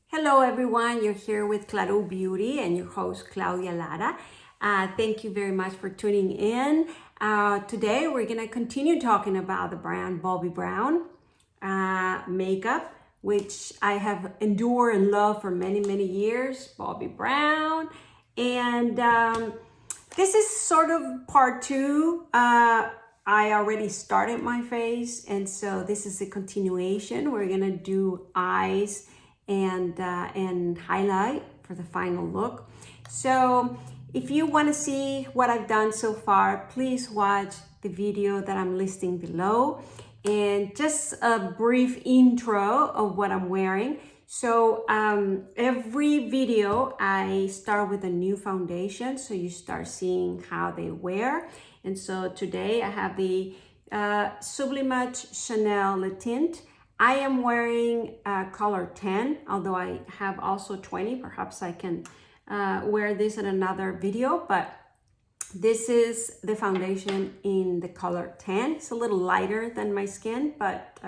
Hello everyone, you're here with Claro Beauty and your host Claudia Lara. Thank you very much for tuning in. Today we're going to continue talking about the brand Bobbi Brown makeup, which I have endured and loved for many years, Bobbi Brown. And this is sort of part two. I already started my face, and so this is a continuation. We're going to do eyes and highlight for the final look. So if you want to see what I've done so far, please watch the video that I'm listing below, and just a brief intro of what I'm wearing. So every video I start with a new foundation, so you start seeing how they wear. And so today I have the Sublimage Chanel Tint. I am wearing color 10, although I have also 20. Perhaps I can wear this in another video, but this is the foundation in the color 10. It's a little lighter than my skin, but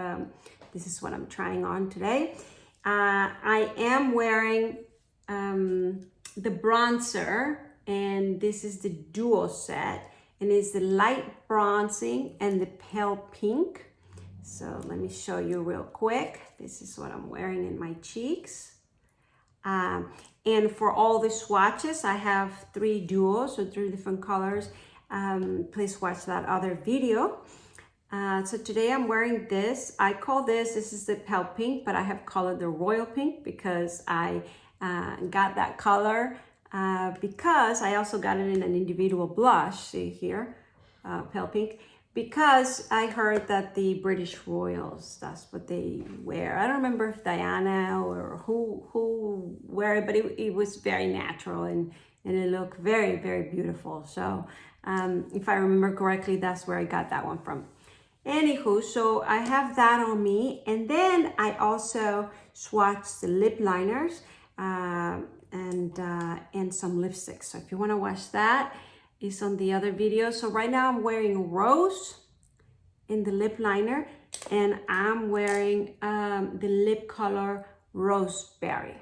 this is what I'm trying on today. I am wearing the bronzer, and this is the duo set, and it's the light bronzing and the pale pink. So let me show you real quick. This is what I'm wearing in my cheeks. And for all the swatches, I have 3 duos, so 3 different colors. Please watch that other video. So today I'm wearing this. I call this is the pale pink, but I have called it the royal pink because I got that color because I also got it in an individual blush, see here, pale pink. Because I heard that the British royals, that's what they wear. I don't remember if Diana or who wear it, but it was very natural and it looked very beautiful. So if I remember correctly, that's where I got that one from. Anywho, so I have that on me. And then I also swatched the lip liners and some lipsticks. So if you want to watch that, is on the other video. So right now I'm wearing rose in the lip liner, and I'm wearing the lip color Roseberry.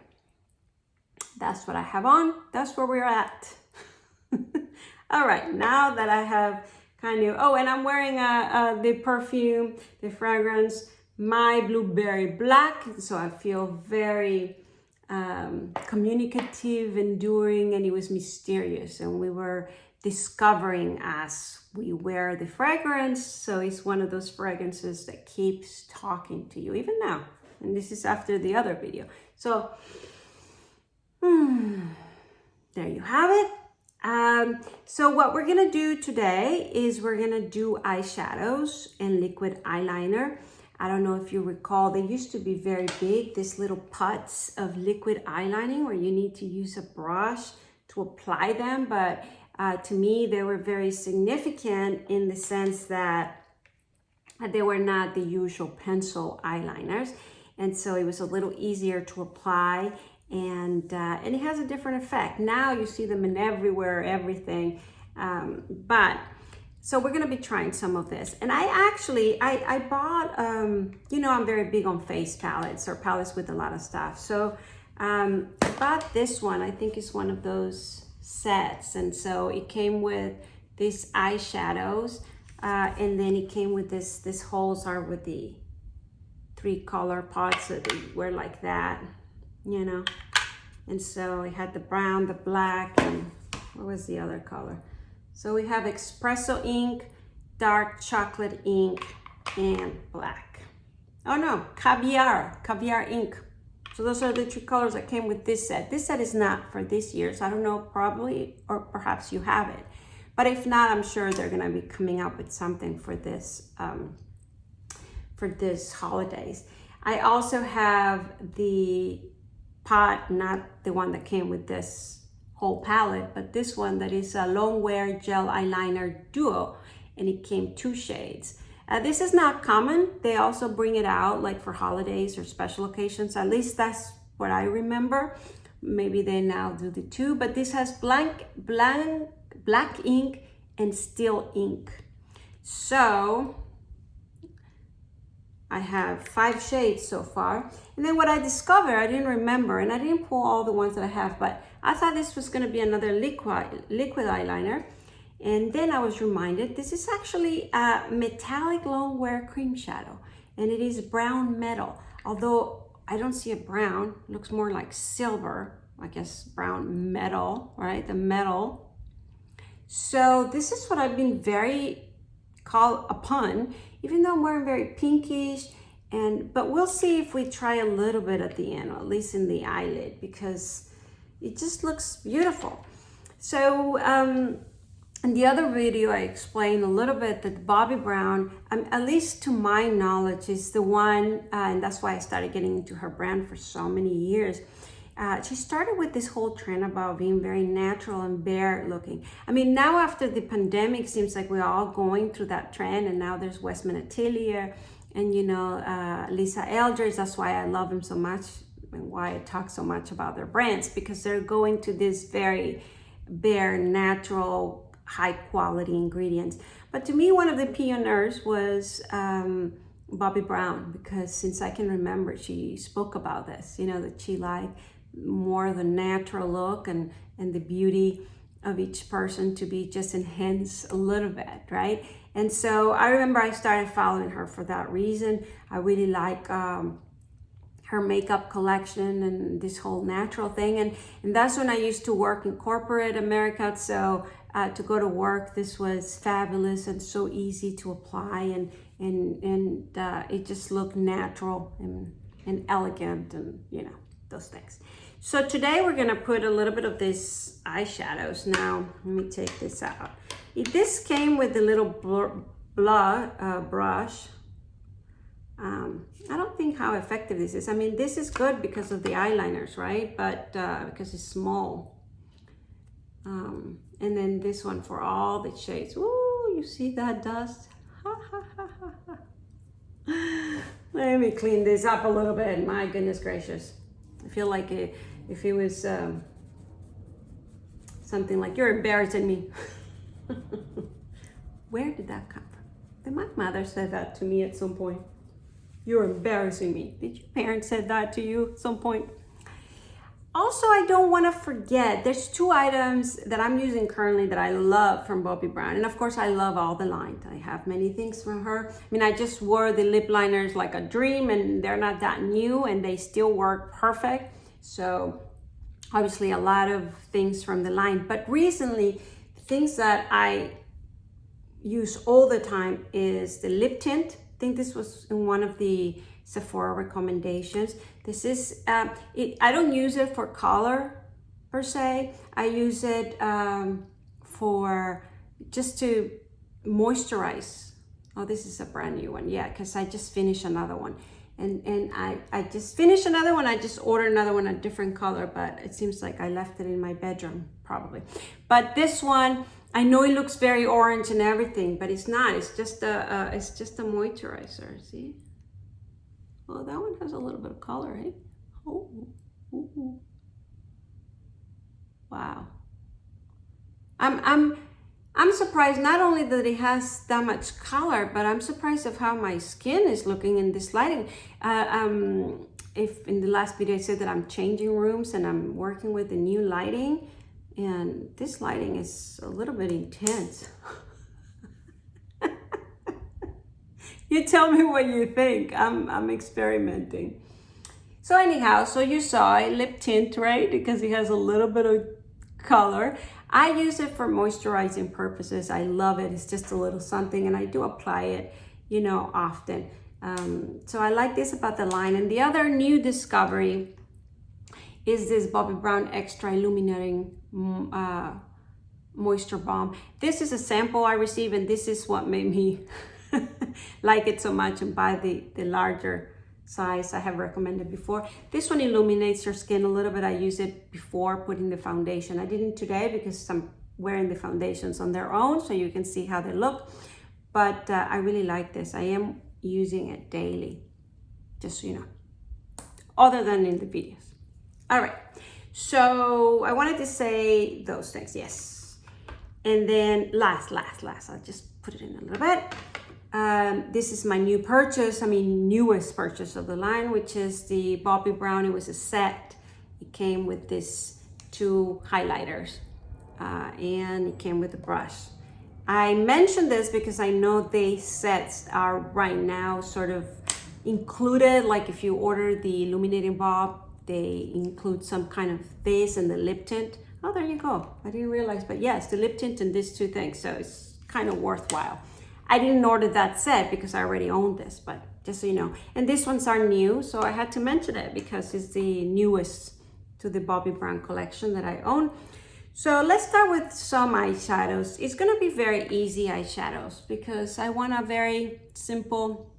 That's what I have on. That's where we're at. All right, now that I have kind of, oh, and I'm wearing the perfume, the fragrance, My Blueberry Black. So I feel very communicative, enduring, and it was mysterious, and we were discovering as we wear the fragrance. So it's one of those fragrances that keeps talking to you even now. And this is after the other video. So there you have it. So what we're gonna do today is we're gonna do eyeshadows and liquid eyeliner. I don't know if you recall, they used to be very big, these little pots of liquid eyelining where you need to use a brush to apply them, but to me, they were very significant in the sense that they were not the usual pencil eyeliners. And so it was a little easier to apply, and it has a different effect. Now you see them in everywhere, everything. So we're gonna be trying some of this. And I bought, you know, I'm very big on face palettes or palettes with a lot of stuff. So I bought this one. I think it's one of those sets, and so it came with these eyeshadows, and then it came with this holes are with the 3 color pots that they were like that, you know. And so it had the brown, the black, and what was the other color? So we have espresso ink, dark chocolate ink, and black. Oh no, caviar ink. So those are the 3 colors that came with this set. This set is not for this year, so I don't know, probably, or perhaps you have it. But if not, I'm sure they're gonna be coming up with something for this holidays. I also have the pot, not the one that came with this whole palette, but this one that is a long wear gel eyeliner duo, and it came 2 shades. This is not common. They also bring it out like for holidays or special occasions. At least that's what I remember. Maybe they now do the 2, but this has black ink and steel ink. So I have 5 shades so far. And then what I discovered, I didn't remember, and I didn't pull all the ones that I have, but I thought this was gonna be another liquid eyeliner. And then I was reminded, this is actually a metallic long wear cream shadow, and it is brown metal. Although I don't see a brown, it looks more like silver, I guess brown metal, right? The metal. So this is what I've been very called upon, even though I'm wearing very pinkish, but we'll see if we try a little bit at the end, or at least in the eyelid, because it just looks beautiful. So in the other video, I explained a little bit that Bobbi Brown, at least to my knowledge, is the one, and that's why I started getting into her brand for so many years. She started with this whole trend about being very natural and bare looking. I mean, now after the pandemic, seems like we're all going through that trend, and now there's Westman Atelier and, you know, Lisa Eldridge. That's why I love them so much and why I talk so much about their brands, because they're going to this very bare, natural, high quality ingredients. But to me, one of the pioneers was Bobbi Brown, because since I can remember, she spoke about this, you know, that she liked more the natural look and the beauty of each person to be just enhanced a little bit, right? And so I remember I started following her for that reason. I really like her makeup collection and this whole natural thing. And that's when I used to work in corporate America. So to go to work, this was fabulous and so easy to apply, and it just looked natural and elegant, and you know, those things. So today we're gonna put a little bit of this eyeshadows. Now, let me take this out. This came with the little brush. I don't think how effective this is. I mean, this is good because of the eyeliners, right? But because it's small. And then this one for all the shades. Ooh, you see that dust? Let me clean this up a little bit. My goodness gracious. I feel like if it was something like, you're embarrassing me. Where did that come from? My mother said that to me at some point. You're embarrassing me. Did your parents say that to you at some point? Also, I don't want to forget, there's 2 items that I'm using currently that I love from Bobbi Brown. And of course, I love all the lines. I have many things from her. I mean, I just wore the lip liners like a dream, and they're not that new, and they still work perfect. So obviously a lot of things from the line. But recently, things that I use all the time is the lip tint. I think this was in one of the Sephora recommendations. This is, I don't use it for color per se. I use it for just to moisturize. Oh, this is a brand new one. Yeah, because I just finished another one. And I just finished another one. I just ordered another one, a different color, but it seems like I left it in my bedroom probably. But this one, I know it looks very orange and everything, but it's not. It's just a moisturizer. See? Well, that one has a little bit of color, eh? Oh, ooh. Wow. I'm surprised not only that it has that much color, but I'm surprised of how my skin is looking in this lighting. If in the last video I said that I'm changing rooms and I'm working with the new lighting, and this lighting is a little bit intense. You tell me what you think. I'm experimenting. So anyhow, so you saw a lip tint, right? Because it has a little bit of color. I use it for moisturizing purposes. I love it. It's just a little something, and I do apply it, you know, often. So I like this about the line. And the other new discovery is this Bobbi Brown Extra Illuminating Moisture Balm. This is a sample I received, and this is what made me like it so much and buy the larger size I have recommended before. This one illuminates your skin a little bit. I use it before putting the foundation. I didn't today because I'm wearing the foundations on their own, so you can see how they look. But I really like this. I am using it daily, just so you know, other than in the videos. All right, so I wanted to say those things, yes. And then last, I'll just put it in a little bit. This is my new purchase, newest purchase of the line, which is the Bobbi Brown. It was a set. It came with this 2 highlighters and it came with a brush. I mentioned this because I know these sets are right now sort of included. Like if you order the Illuminating Balm, they include some kind of this and the lip tint. Oh, there you go. I didn't realize, but yes, the lip tint and these 2 things. So it's kind of worthwhile. I didn't order that set because I already owned this, but just so you know. And these ones are new, so I had to mention it because it's the newest to the Bobbi Brown collection that I own. So let's start with some eyeshadows. It's gonna be very easy eyeshadows because I want a very simple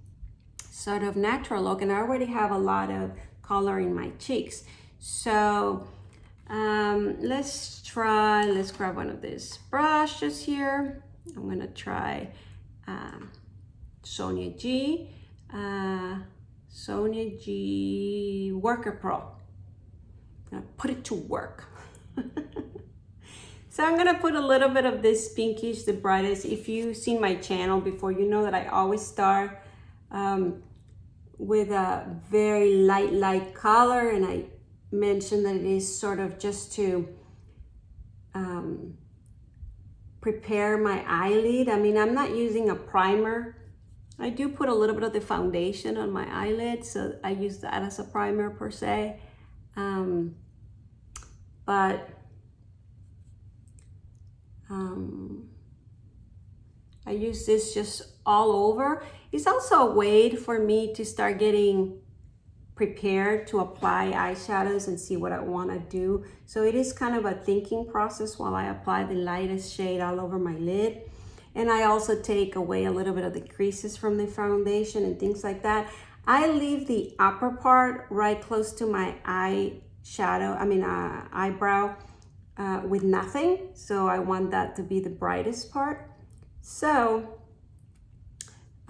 sort of natural look, and I already have a lot of color in my cheeks. So let's grab one of these brushes here. I'm gonna try Sonia G Worker Pro. I'm gonna put it to work. So I'm gonna put a little bit of this pinkish, the brightest. If you've seen my channel before, you know that I always start with a very light color, and I mentioned that it is sort of just to prepare my eyelid. I'm not using a primer. I do put a little bit of the foundation on my eyelid, so I use that as a primer per se. I use this just all over. It's also a way for me to start getting prepared to apply eyeshadows and see what I want to do. So it is kind of a thinking process while I apply the lightest shade all over my lid. And I also take away a little bit of the creases from the foundation and things like that. I leave the upper part right close to my eyebrow with nothing. So I want that to be the brightest part. So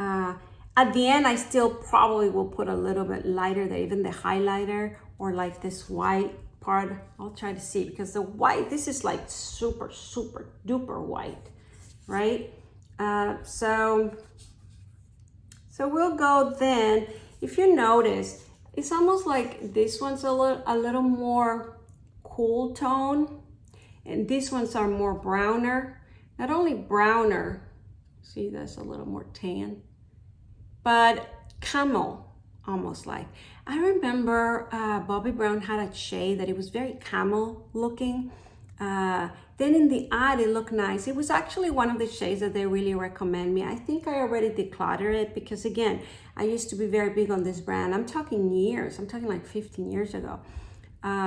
at the end, I still probably will put a little bit lighter there, even the highlighter or like this white part. I'll try to see, because the white, this is like super duper white, right? So we'll go then. If you notice, it's almost like this one's a little more cool tone, and these ones are more browner. Not only browner, see, that's a little more tan, but camel, almost like. I remember Bobbi Brown had a shade that it was very camel looking. Then in the eye, it looked nice. It was actually one of the shades that they really recommend me. I think I already decluttered it because, again, I used to be very big on this brand. I'm talking years. I'm talking like 15 years ago.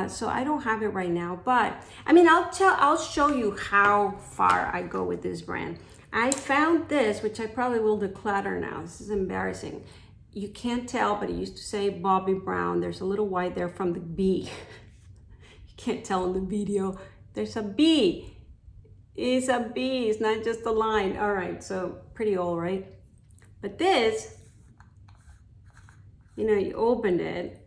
So I don't have it right now, but I'll show you how far I go with this brand. I found this, which I probably will declutter now. This is embarrassing. You can't tell, but it used to say Bobbi Brown. There's a little white there from the B. You can't tell in the video. There's a B. It's a B. It's not just a line. All right, so pretty old, right? But this, you opened it.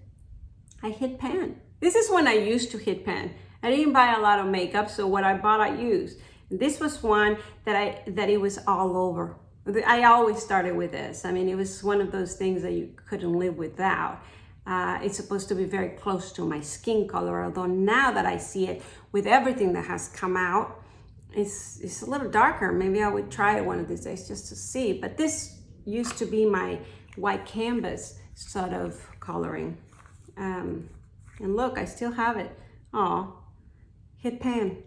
I hit pan. This is when I used to hit pan. I didn't buy a lot of makeup, so what I bought, I used. This was one that it was all over. I always started with this. It was one of those things that you couldn't live without. It's supposed to be very close to my skin color, although now that I see it with everything that has come out, it's a little darker. Maybe I would try it one of these days just to see. But this used to be my white canvas sort of coloring. And look, I still have it. Oh, hit pan.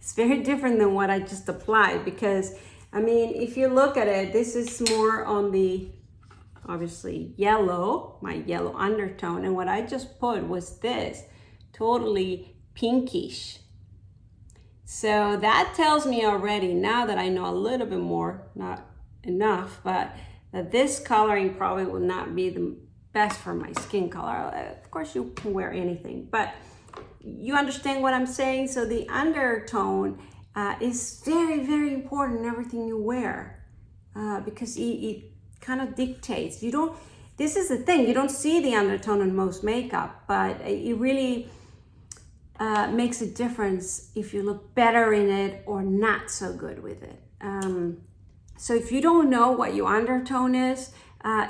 It's very different than what I just applied because, if you look at it, this is more on the, obviously, yellow, my yellow undertone. And what I just put was this, totally pinkish. So that tells me already, now that I know a little bit more, not enough, but that this coloring probably will not be the best for my skin color. Of course, you can wear anything, but you understand what I'm saying? So the undertone is very, very important in everything you wear because it kind of dictates. This is the thing, you don't see the undertone in most makeup, but it really makes a difference if you look better in it or not so good with it. So if you don't know what your undertone is,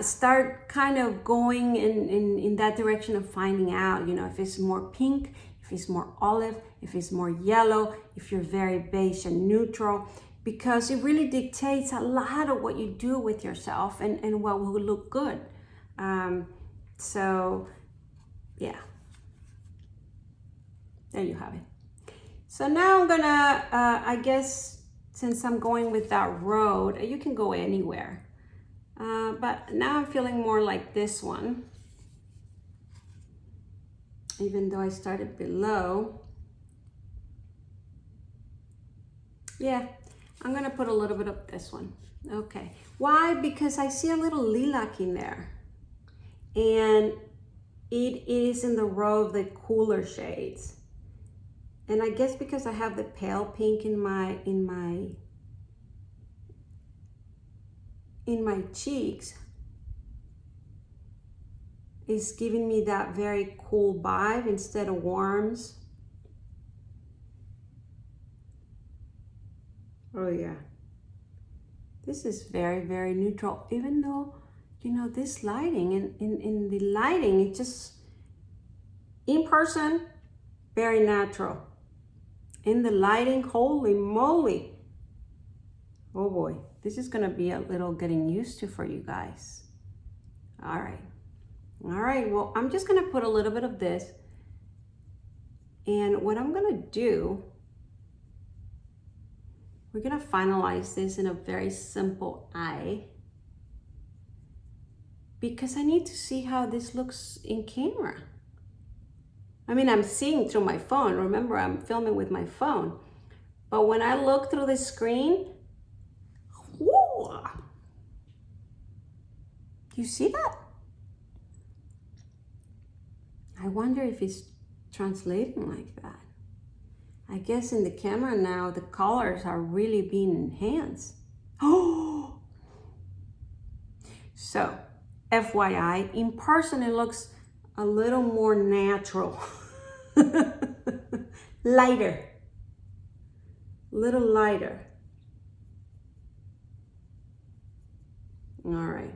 start kind of going in that direction of finding out, you know, if it's more pink, if it's more olive, if it's more yellow, if you're very beige and neutral, because it really dictates a lot of what you do with yourself and what will look good. So yeah, there you have it. So now I'm gonna, I guess, since I'm going with that road, you can go anywhere. But now I'm feeling more like this one. Even though I started below. Yeah, I'm gonna put a little bit of this one. Okay, why? Because I see a little lilac in there. And it is in the row of the cooler shades. And I guess because I have the pale pink in my cheeks, it's giving me that very cool vibe instead of warms. Oh yeah. This is very, very neutral, even though, you know, this lighting, in the lighting, it just, in person, very natural. In the lighting, holy moly. Oh boy, this is gonna be a little getting used to for you guys. All right, well, I'm just gonna put a little bit of this. And what I'm gonna do, we're gonna finalize this in a very simple eye, because I need to see how this looks in camera. I mean, I'm seeing through my phone. Remember, I'm filming with my phone. But when I look through the screen, whoo, you see that? I wonder if it's translating like that. I guess in the camera now, the colors are really being enhanced. Oh! So, FYI, in person it looks a little more natural. Lighter. Little lighter. All right.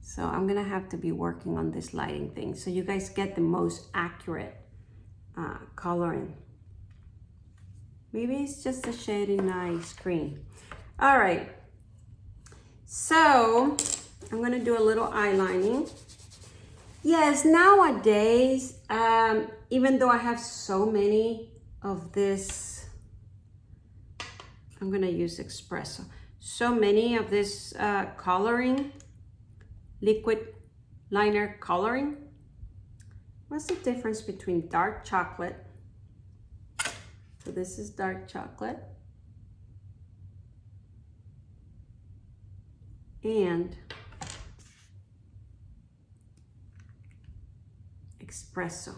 So I'm gonna have to be working on this lighting thing so you guys get the most accurate coloring. Maybe it's just a shade in my screen. All right. So I'm gonna do a little eyelining. Yes, nowadays, even though I have so many of this, I'm gonna use espresso. So many of this coloring, liquid liner coloring. What's the difference between dark chocolate? So this is dark chocolate. And espresso.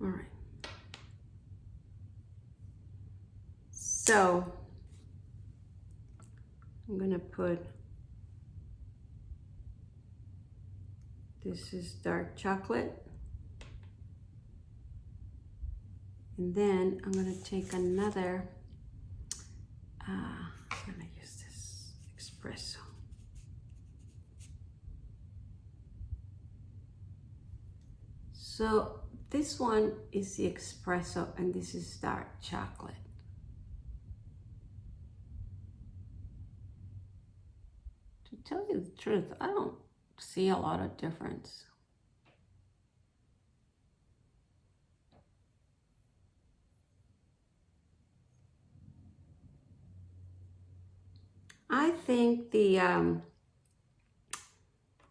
All right. So I'm gonna put, this is dark chocolate. And then I'm gonna take another, I'm gonna use this espresso. So this one is the espresso and this is dark chocolate. To tell you the truth, I don't see a lot of difference. I think the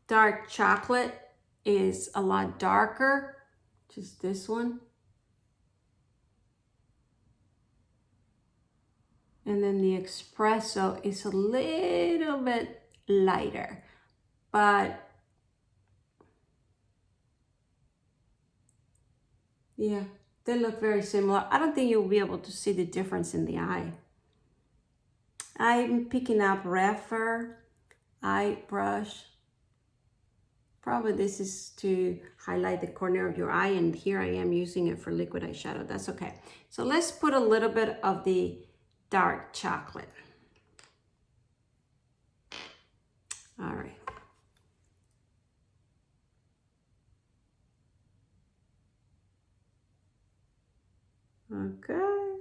dark chocolate is a lot darker, just this one. And then the espresso is a little bit lighter, but yeah, they look very similar. I don't think you'll be able to see the difference in the eye. I'm picking up Refer eye brush. Probably this is to highlight the corner of your eye, and here I am using it for liquid eyeshadow. That's okay. So let's put a little bit of the dark chocolate. All right. Okay.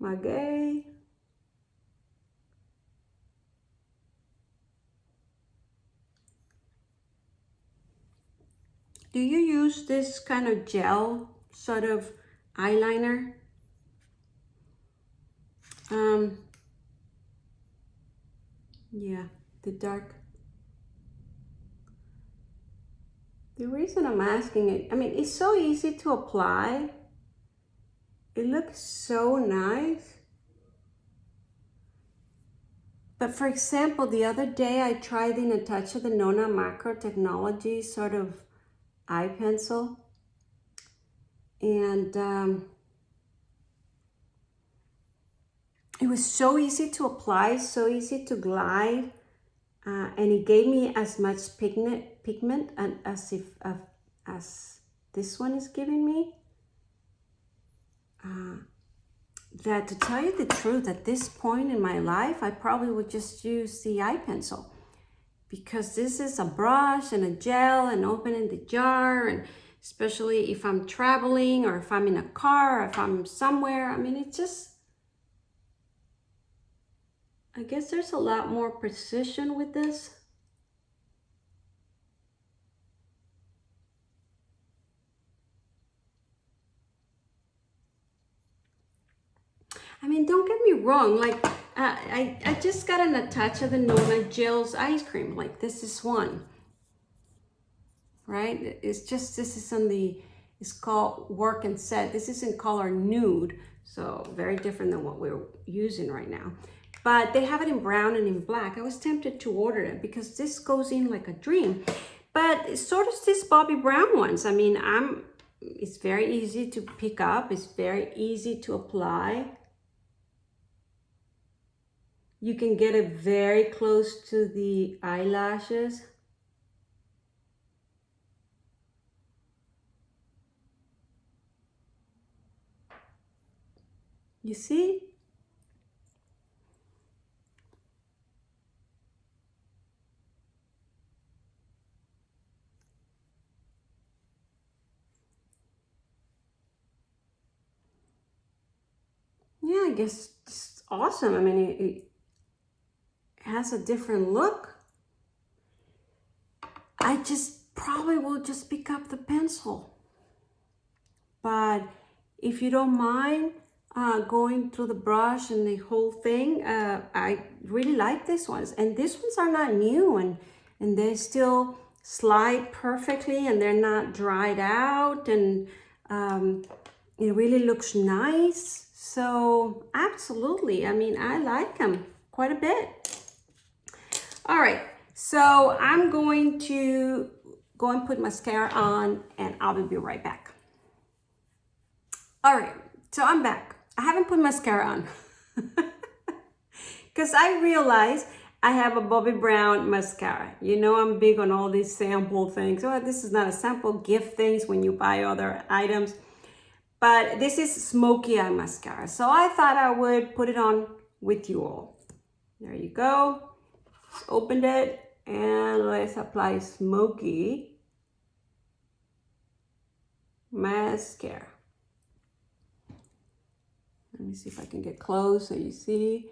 Magay. Do you use this kind of gel sort of eyeliner? Yeah, the dark. The reason I'm asking it, I mean, it's so easy to apply. It looks so nice. But for example, the other day I tried in a touch of the Nona Macro Technology sort of eye pencil. And it was so easy to apply, so easy to glide. And it gave me as much pigment as this one is giving me. That to tell you the truth, at this point in my life, I probably would just use the eye pencil, because this is a brush and a gel and opening the jar, and especially if I'm traveling or if I'm in a car or if I'm somewhere, I mean, it's just, I guess there's a lot more precision with this. I mean, don't get me wrong, like, I just got a touch of the Nona Gels ice cream, like this is one, right? It's just, this is on the, it's called Work and Set. This is in color nude, so very different than what we're using right now. But they have it in brown and in black. I was tempted to order it because this goes in like a dream. But so does this Bobbi Brown ones. I mean, it's very easy to pick up. It's very easy to apply. You can get it very close to the eyelashes. You see? Yeah, I guess it's awesome. I mean, it has a different look. I just probably will just pick up the pencil. But if you don't mind going through the brush and the whole thing, I really like these ones. And these ones are not new, and they still slide perfectly, and they're not dried out, and it really looks nice. So absolutely, I mean, I like them quite a bit. All right, so I'm going to go and put mascara on, and I'll be right back. All right, so I'm back. I haven't put mascara on because I realized I have a Bobbi Brown mascara. You know, I'm big on all these sample things. Oh, this is not a sample, gift things when you buy other items. But this is Smoky Eye Mascara. So I thought I would put it on with you all. There you go. Just opened it, and let's apply Smoky Mascara. Let me see if I can get close so you see.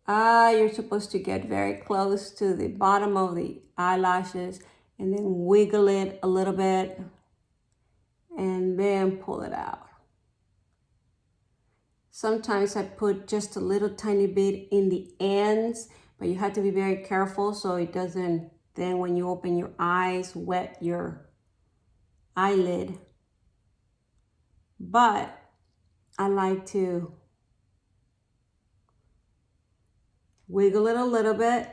You're supposed to get very close to the bottom of the eyelashes and then wiggle it a little bit and then pull it out. Sometimes I put just a little tiny bit in the ends, but you have to be very careful so it doesn't, then when you open your eyes, wet your eyelid. But I like to wiggle it a little bit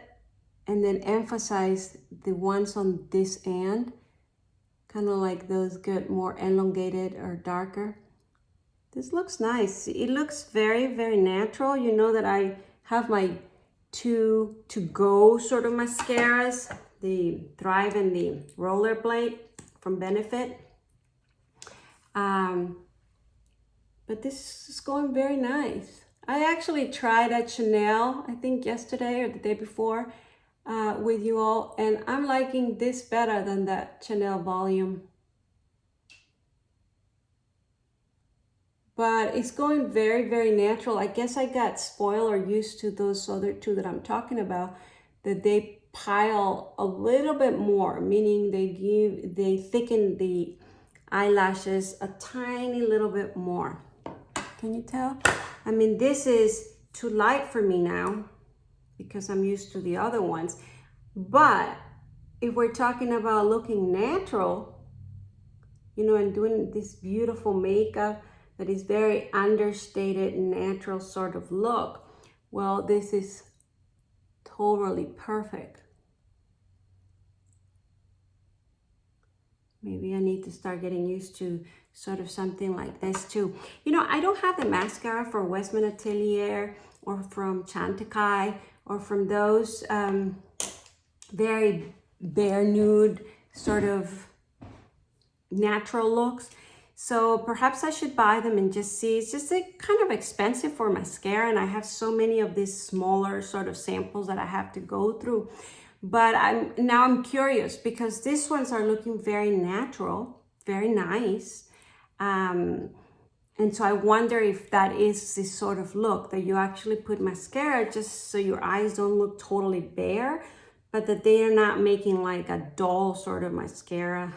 and then emphasize the ones on this end, kind of like those get more elongated or darker. This looks nice. It looks very, very natural. You know that I have my to-go sort of mascaras, the Thrive and the Rollerblade from Benefit. But this is going very nice. I actually tried at Chanel, I think yesterday or the day before, with you all, and I'm liking this better than that Chanel volume. But it's going very, very natural. I guess I got spoiled or used to those other two that I'm talking about, that they pile a little bit more, meaning they thicken the eyelashes a tiny little bit more. Can you tell? I mean, this is too light for me now because I'm used to the other ones. But if we're talking about looking natural, you know, and doing this beautiful makeup that is very understated, natural sort of look, well, this is totally perfect. Maybe I need to start getting used to sort of something like this too. You know, I don't have the mascara for Westman Atelier or from Chantecaille or from those very bare nude sort of natural looks. So perhaps I should buy them and just see. It's just kind of expensive for mascara, and I have so many of these smaller sort of samples that I have to go through. But I'm curious because these ones are looking very natural, very nice. And so I wonder if that is this sort of look that you actually put mascara just so your eyes don't look totally bare, but that they are not making like a dull sort of mascara,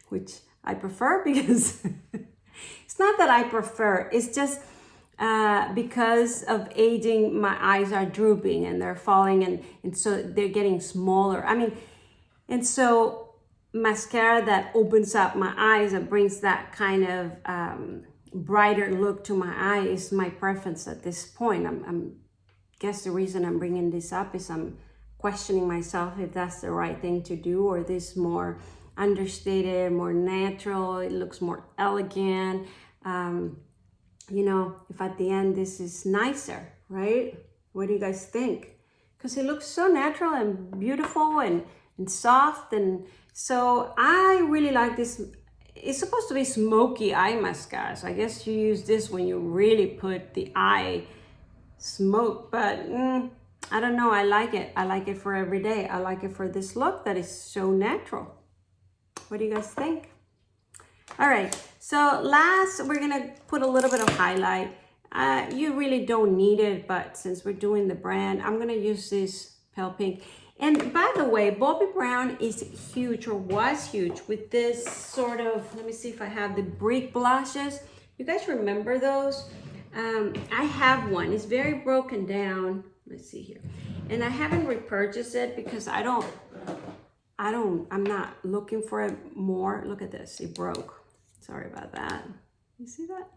which I prefer because it's not that I prefer, it's just because of aging, my eyes are drooping and they're falling and so they're getting smaller. I mean, and so mascara that opens up my eyes and brings that kind of brighter look to my eye is my preference at this point. I'm guess the reason I'm bringing this up is I'm questioning myself if that's the right thing to do, or this more understated, more natural, it looks more elegant. You know, if at the end this is nicer, right? What do you guys think? Because it looks so natural and beautiful and soft, and so I really like this. It's supposed to be Smoky Eye Mascara, so I guess you use this when you really put the eye smoke, but I don't know, I like it. I like it for every day. I like it for this look that is so natural. What do you guys think? All right, so last we're gonna put a little bit of highlight. You really don't need it, but since we're doing the brand, I'm gonna use this pale pink. And by the way, Bobbi Brown is huge, or was huge, with this sort of, let me see if I have the brick blushes. You guys remember those? I have one, it's very broken down. Let's see here. And I haven't repurchased it because I'm not looking for it more. Look at this, it broke. Sorry about that. You see that?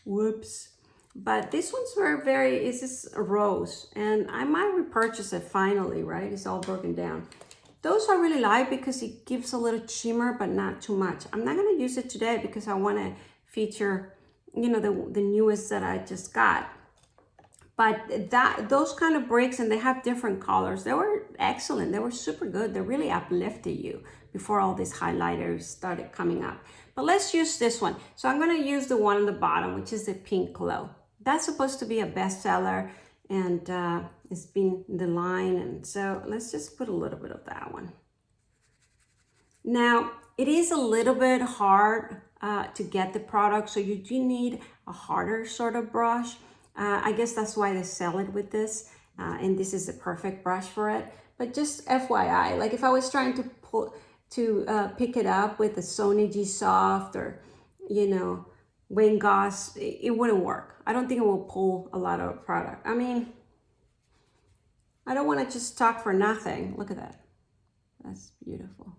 Whoops. But these ones were it's this rose, and I might repurchase it finally, right? It's all broken down. Those I really like because it gives a little shimmer, but not too much. I'm not gonna use it today because I wanna feature, you know, the newest that I just got. But those kind of breaks, and they have different colors, they were excellent. They were super good. They really uplifted you before all these highlighters started coming up. But let's use this one. So I'm gonna use the one on the bottom, which is the Pink Glow. That's supposed to be a bestseller, and it's been in the line. And so let's just put a little bit of that one. Now, it is a little bit hard to get the product, so you do need a harder sort of brush. I guess that's why they sell it with this, and this is the perfect brush for it. But just FYI, like if I was trying to pick it up with the Sony G Soft or, you know, Wayne Goss, it wouldn't work. I don't think it will pull a lot of product. I mean, I don't want to just talk for nothing. Look at that. That's beautiful.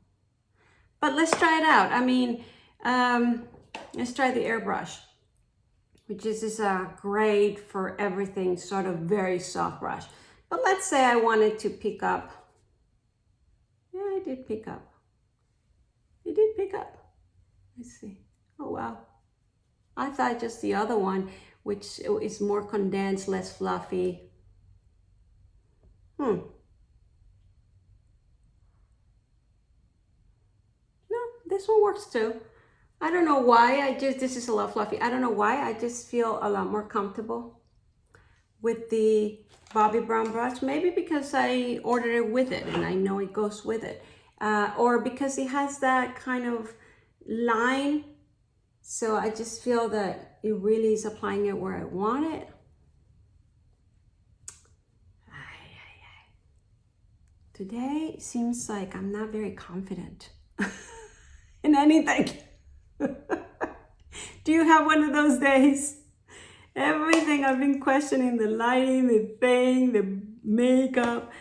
But let's try it out. I mean, let's try the airbrush, which is great for everything, sort of very soft brush. But let's say I wanted to pick up. Yeah, I did pick up. It did pick up. Let's see. Oh, wow. I thought just the other one, which is more condensed, less fluffy. this one works too. I don't know why, this is a lot fluffy. I don't know why, I just feel a lot more comfortable with the Bobbi Brown brush. Maybe because I ordered it with it and I know it goes with it. Or because it has that kind of line. So I just feel that it really is applying it where I want it. Today seems like I'm not very confident in anything. Do you have one of those days? Everything I've been questioning, the lighting, the thing, the makeup.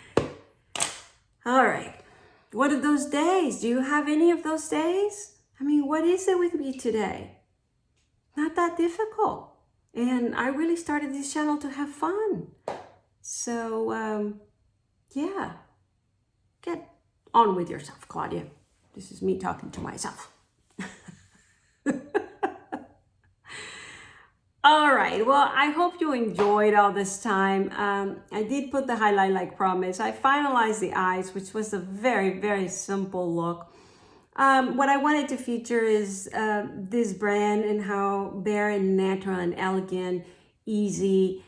All right. What are those days? Do you have any of those days? I mean, what is it with me today? Not that difficult. And I really started this channel to have fun. So, yeah. Get on with yourself, Claudia. This is me talking to myself. All right, well, I hope you enjoyed all this time. I did put the highlight like promised. I finalized the eyes, which was a very, very simple look. What I wanted to feature is this brand and how bare and natural and elegant, easy.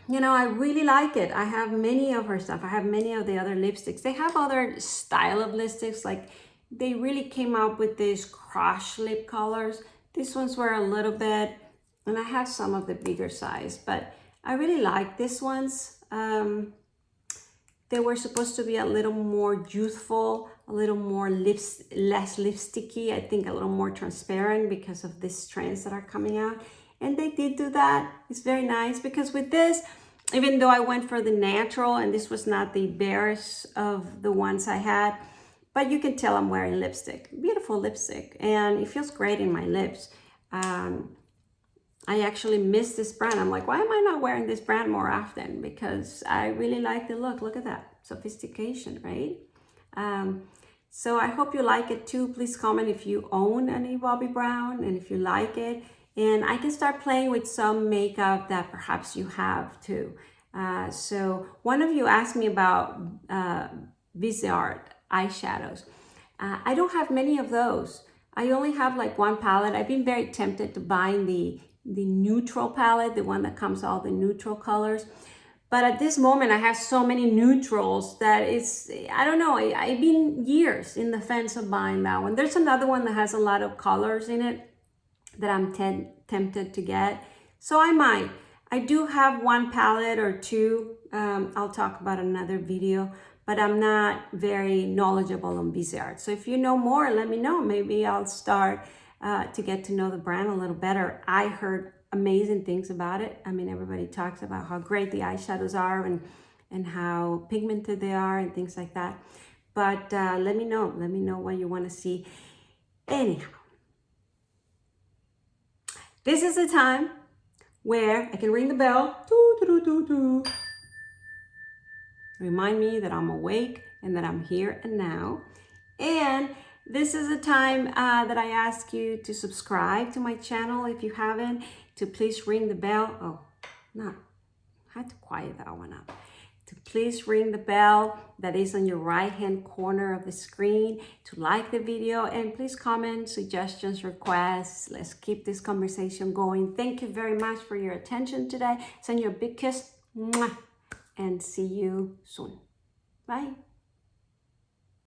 You know, I really like it. I have many of her stuff. I have many of the other lipsticks. They have other style of lipsticks. Like they really came out with these crush lip colors. These ones were a little bit, and I have some of the bigger size, but I really like these ones. They were supposed to be a little more youthful, a little more less lipsticky. I think a little more transparent because of these trends that are coming out. And they did do that. It's very nice because with this, even though I went for the natural and this was not the barest of the ones I had, but you can tell I'm wearing lipstick. Beautiful lipstick. And it feels great in my lips. I actually miss this brand. I'm like, why am I not wearing this brand more often? Because I really like the look. Look at that. Sophistication, right? So I hope you like it too. Please comment if you own any Bobbi Brown and if you like it. And I can start playing with some makeup that perhaps you have too. So one of you asked me about Viseart eyeshadows. I don't have many of those. I only have like one palette. I've been very tempted to buying the neutral palette, the one that comes all the neutral colors. But at this moment, I have so many neutrals that it's, I don't know, I've been years in the fence of buying that one. There's another one that has a lot of colors in it that I'm tempted to get. So I might. I do have one palette or two. I'll talk about another video, but I'm not very knowledgeable on Viseart. So if you know more, let me know. Maybe I'll start to get to know the brand a little better. I heard amazing things about it. I mean, everybody talks about how great the eyeshadows are and how pigmented they are and things like that. But let me know. Let me know what you want to see. Anyhow. This is the time where I can ring the bell. Doo, doo, doo, doo, doo. Remind me that I'm awake and that I'm here and now. And this is a time that I ask you to subscribe to my channel if you haven't, to please ring the bell. Oh, no, I had to quiet that one up. To please ring the bell that is on your right-hand corner of the screen, to like the video, and please comment, suggestions, requests. Let's keep this conversation going. Thank you very much for your attention today. Send you a big kiss, and see you soon. Bye.